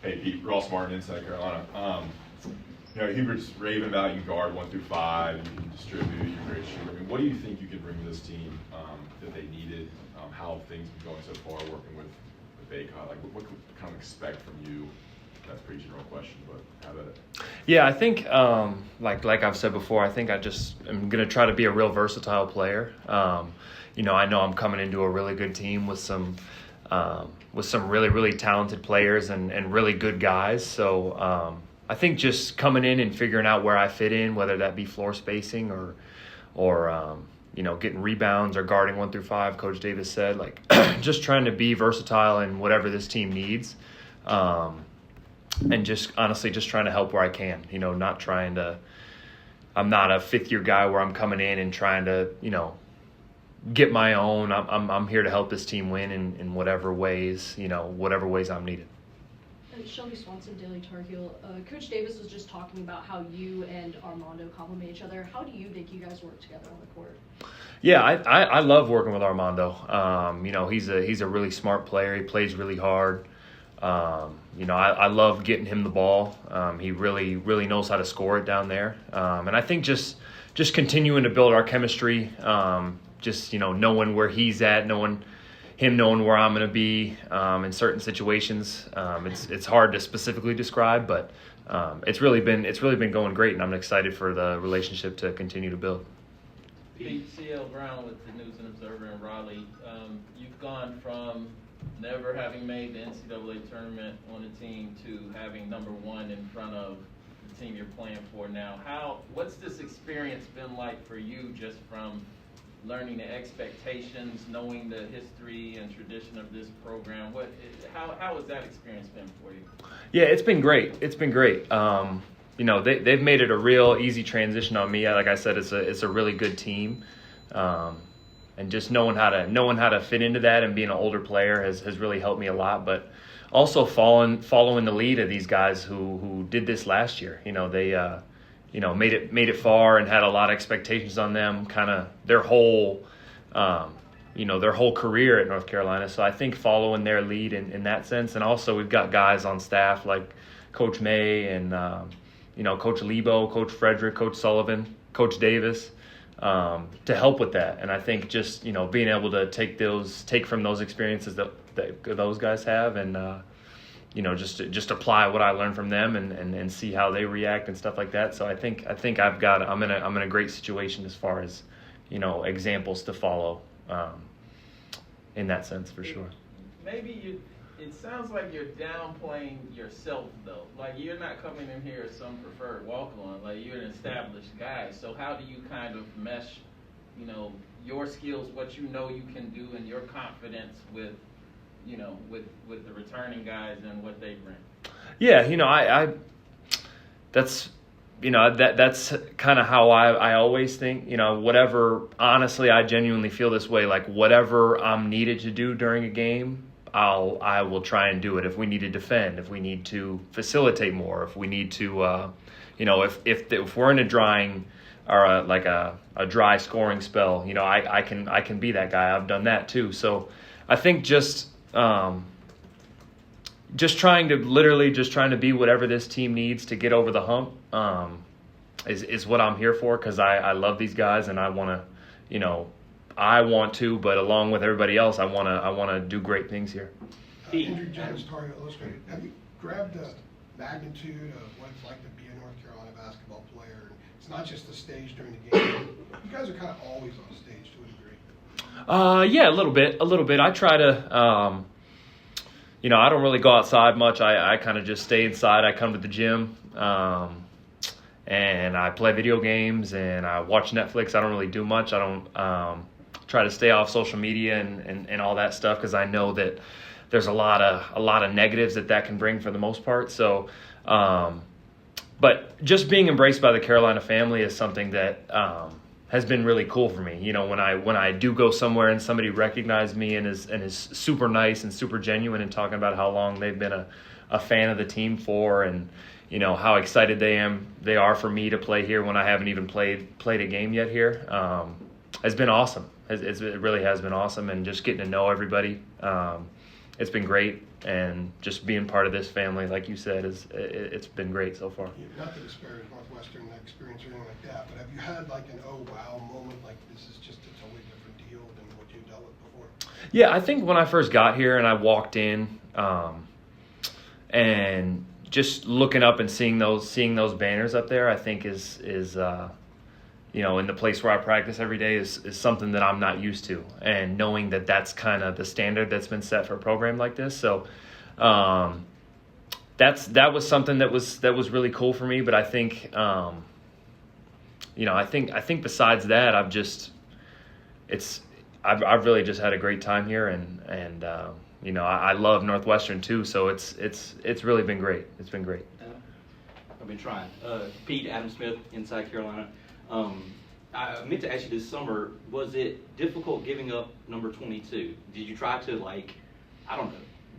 Hey Pete, Ross Martin, Inside Carolina. Hubert's raving about you can guard 1 through 5, and you can distribute, you're a great shooter. I mean, what do you think you can bring to this team that they needed? How have things been going so far working with Bacot? Like, what can we kind of expect from you? That's a pretty general question, but how about it? Yeah, I think, like I've said before, I think I just am going to try to be a real versatile player. I know I'm coming into a really good team with some really, really talented players and really good guys. So I think just coming in and figuring out where I fit in, whether that be floor spacing or getting rebounds or guarding 1 through 5, Coach Davis said, like just trying to be versatile in whatever this team needs. And just honestly just trying to help where I can, not trying to – I'm not a fifth-year guy where I'm coming in and trying to, get my own. I'm here to help this team win in whatever ways, whatever ways I'm needed. And Shelby Swanson, Daily Tar Heel. Coach Davis was just talking about how you and Armando complement each other. How do you think you guys work together on the court? Yeah, I love working with Armando. He's a really smart player. He plays really hard. I love getting him the ball. He really, really knows how to score it down there. And I think just continuing to build our chemistry, knowing where he's at, knowing where I'm going to be in certain situations. It's hard to specifically describe, but it's really been going great, and I'm excited for the relationship to continue to build. Pete, C.L. Brown with the News and Observer in Raleigh. You've gone from never having made the NCAA tournament on a team to having number 1 in front of the team you're playing for now. What's this experience been like for you, just from learning the expectations, knowing the history and tradition of this program? How has that experience been for you? Yeah, it's been great. They've made it a real easy transition on me. Like I said, it's a really good team. And just knowing how to fit into that and being an older player has really helped me a lot. But also following the lead of these guys who did this last year. They made it far and had a lot of expectations on them, kind of their whole career at North Carolina. So I think following their lead in that sense. And also we've got guys on staff like Coach May and Coach Lebo, Coach Frederick, Coach Sullivan, Coach Davis. To help with that. And I think just, being able to take from those experiences that those guys have and, just apply what I learned from them and see how they react and stuff like that. So I think I'm in a great situation as far as, examples to follow, in that sense for sure. Maybe it sounds like you're downplaying yourself, though. Like, you're not coming in here as some preferred walk-on. Like, you're an established guy. So how do you kind of mesh, your skills, what you can do, and your confidence with the returning guys and what they bring? Yeah, that's kind of how I always think. Whatever. Honestly, I genuinely feel this way. Like, whatever I'm needed to do during a game, I will try and do it. If we need to defend, if we need to facilitate more, if we need to, if we're in a drying or a dry scoring spell, I can be that guy. I've done that too. So I think just trying to be whatever this team needs to get over the hump is what I'm here for, because I love these guys and I want to, but along with everybody else, I want to do great things here. Andrew Jones, Tar Heel Illustrated. Have you grabbed the magnitude of what it's like to be a North Carolina basketball player? It's not just the stage during the game. You guys are kind of always on stage to a degree. Yeah, a little bit. I try to, I don't really go outside much. I kind of just stay inside. I come to the gym, and I play video games and I watch Netflix. I don't really do much. I don't try to stay off social media and all that stuff, because I know that there's a lot of negatives that can bring for the most part. So, but just being embraced by the Carolina family is something that has been really cool for me. When I do go somewhere and somebody recognizes me and is super nice and super genuine and talking about how long they've been a fan of the team for, and how excited they are for me to play here when I haven't even played a game yet here, has been awesome. It really has been awesome, and just getting to know everybody. it's been great, and just being part of this family, like you said, it's been great so far. Not to disparage Northwestern experience or anything like that, but have you had like an oh wow moment, like this is just a totally different deal than what you've dealt with before? Yeah, I think when I first got here and I walked in, and just looking up and seeing those banners up there, I think is in the place where I practice every day is something that I'm not used to, and knowing that that's kind of the standard that's been set for a program like this. So that was something that was really cool for me. But I think I think besides that, I've really just had a great time here, and I love Northwestern too. So it's really been great. It's been great. I've been trying. Pete, Adam Smith, Inside Carolina. I meant to ask you this summer, was it difficult giving up number 22? Did you try to,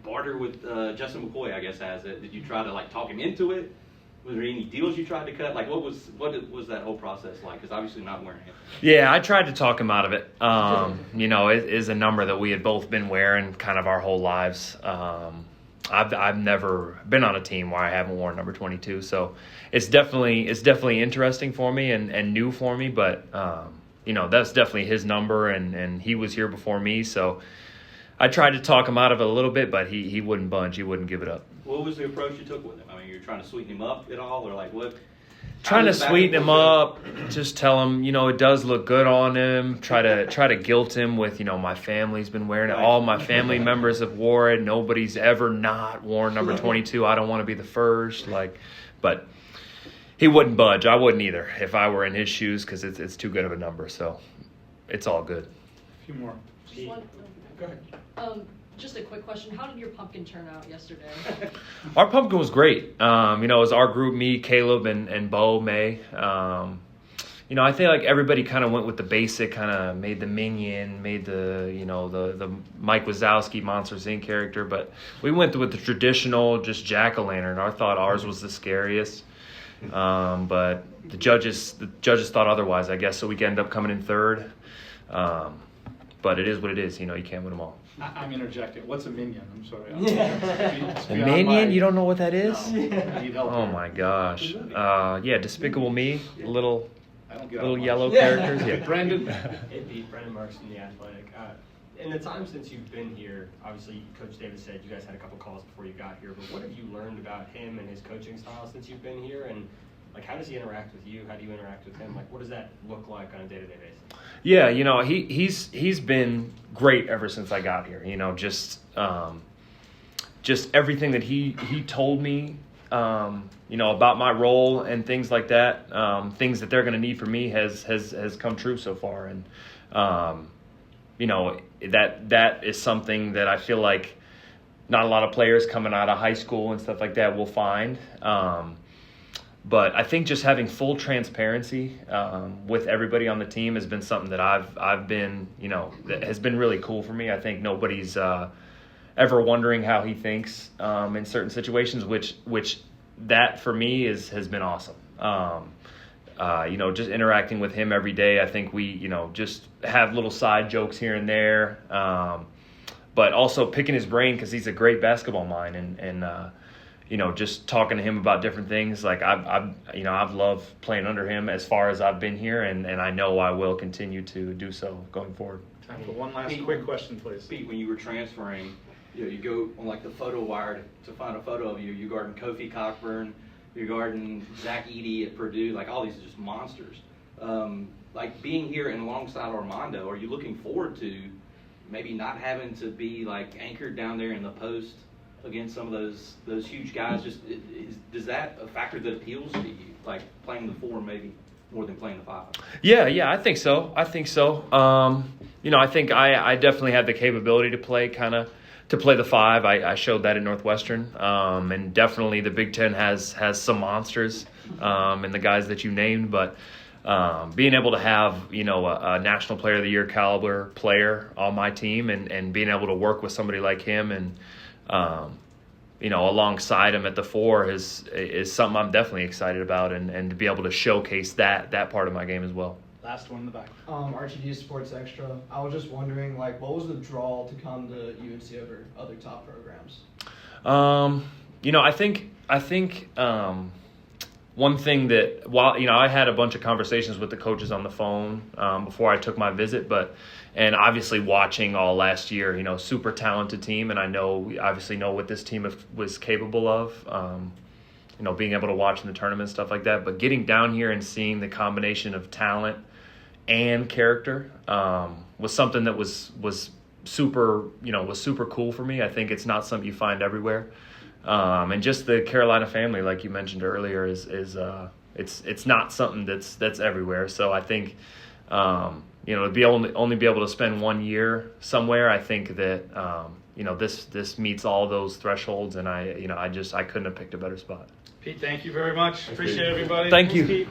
barter with Justin McCoy, I guess, has it? Did you try to, talk him into it? Was there any deals you tried to cut? What was that whole process like? Because obviously not wearing it. Yeah, I tried to talk him out of it. It is a number that we had both been wearing kind of our whole lives. I've never been on a team where I haven't worn number 22, so it's definitely interesting for me and new for me. But that's definitely his number, and he was here before me, so I tried to talk him out of it a little bit, but he wouldn't budge. He wouldn't give it up. What was the approach you took with him? I mean, you're trying to sweeten him up at all, or what? Trying to sweeten him up, just tell him, it does look good on him. Try to guilt him with, my family's been wearing it. All my family members have wore it. Nobody's ever not worn number 22. I don't want to be the first. But he wouldn't budge. I wouldn't either if I were in his shoes, because it's too good of a number. So it's all good. A few more. Just one, Go ahead. just a quick question. How did your pumpkin turn out yesterday? Our pumpkin was great. It was our group, me, Caleb, and Bo, May. I think everybody kind of went with the basic, kind of made the Minion, made the Mike Wazowski Monsters Inc. character, but we went with the traditional, just jack-o'-lantern. I thought ours was the scariest, but the judges thought otherwise, I guess, so we ended up coming in third. But it is what it is. You can't win them all. I'm interjecting. What's a minion? I'm sorry. A minion? You don't know what that is? No, I need help Oh here. my gosh. Despicable Me, little I don't get little out much. yellow characters. Yeah. Brandon? It'd be Brendan Marks from The Athletic. In the time since you've been here, obviously Coach Davis said you guys had a couple calls before you got here, but what have you learned about him and his coaching style since you've been here? And how does he interact with you? How do you interact with him? What does that look like on a day-to-day basis? Yeah, he's been great ever since I got here. Just everything that he told me, about my role and things like that, things that they're going to need from me has come true so far, and that is something that I feel like not a lot of players coming out of high school and stuff like that will find. But I think just having full transparency with everybody on the team has been something that I've been, that has been really cool for me. I think nobody's ever wondering how he thinks in certain situations, which that for me has been awesome. Just interacting with him every day. I think we, just have little side jokes here and there, but also picking his brain because he's a great basketball mind and just talking to him about different things. I've loved playing under him as far as I've been here, and I know I will continue to do so going forward. Time for one last quick question, please. Pete, when you were transferring, you go on the photo wire to find a photo of you. You're guarding Kofi Cockburn, you're guarding Zach Edey at Purdue. All these are just monsters. Being here and alongside Armando, are you looking forward to maybe not having to be anchored down there in the post against some of those huge guys? Does that a factor that appeals to you, playing the 4 maybe more than playing the 5? Yeah, I think so. I think I definitely have the capability to play the 5. I showed that at Northwestern, and definitely the Big Ten has some monsters and the guys that you named, but being able to have a National Player of the Year caliber player on my team and being able to work with somebody like him and alongside him at the 4 is something I'm definitely excited about, and to be able to showcase that part of my game as well. Last one in the back. RTD Sports Extra. I was just wondering, like, what was the draw to come to UNC over other top programs? I think one thing that, while I had a bunch of conversations with the coaches on the phone before I took my visit, and obviously watching all last year, super talented team, and we obviously know what this team was capable of. Being able to watch in the tournament, stuff like that. But getting down here and seeing the combination of talent and character was something that was super cool for me. I think it's not something you find everywhere. And just the Carolina family, like you mentioned earlier, is it's not something that's everywhere. So I think to be only be able to spend 1 year somewhere, I think that this meets all those thresholds, and I couldn't have picked a better spot. Pete, thank you very much. Appreciate everybody. Thank Thanks, you. Pete.